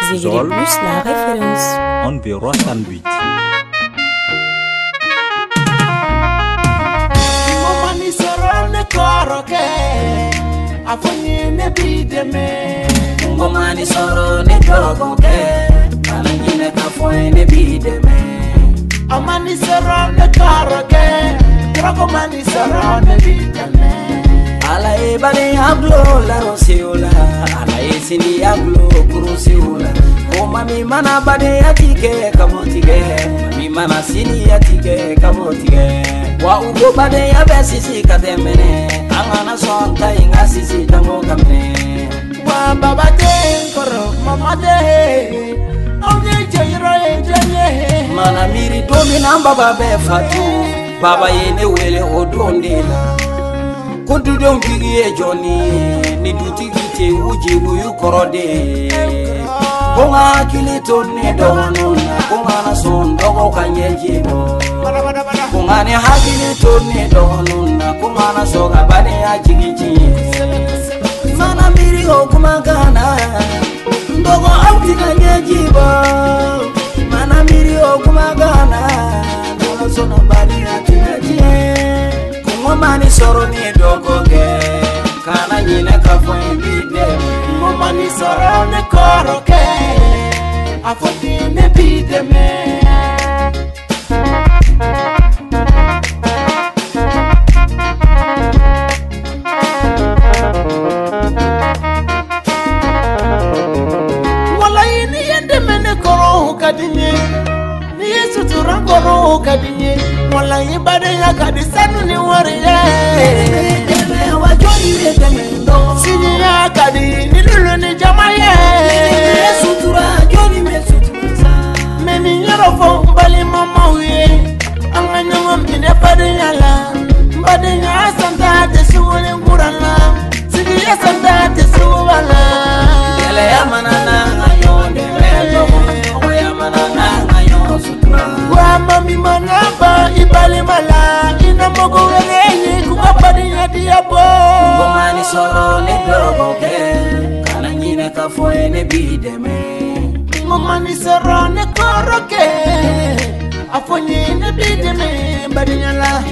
Zigiri Plus, la référence. Environ 108. Ngomani sorone koroke afonye ne bideme Ngomani sorone koroke ananyine kafoye ne bideme Amani sorone koroke Ngomani sorone bideme Ala ebale aglo la roseola ala esini aglo kuruseola o mami mana bade atike kamotige mi mana sini atike kamotige wa ugo bade ya besisi kademene angana sonta inga sisi tango kamne wa baba de koro mama de onye jeyro ejenye mana miri domi na baba be fatu baba yene wele odondela Kudu don kiriye joni ni dutigite ujibu yukorode Konga kilito ne donuna konga na son dogo kanyejibo Konga ne hakilito ne donuna konga na soga bane ya jigiji Mana miri okumagana ndogo auti kanyejibo Mana miri okumagana ndogo sona bane ya jigiji Ngomani soro ni dogoge kana nyine kafwe bide Ngomani soro ni koroke afoti ne bide me Wala ini yende mene koro kadinye Ni yesu turangoro kadinye Wala ibade ya kadisanu ni wariye Deme wajoni deme ndo Sini ya kadi ni lulu ni jamaye Sutura joni me sutura Meni nyarofo mbali mama uye Anga nyongo mine bade nyala Bade nya santa tesuwele ngurala Sini ya santa tesuwala Yele ya manana ayonde mendo Owe ya manana ayon sutura Wa mami manaba ibali mala Ina mogo welenyi kumapadi nyadi yabo Ngomani soro ni dogoge kana nyine kafoye ne bideme Ngomani soro ni koroke afonye ne bideme badi nyala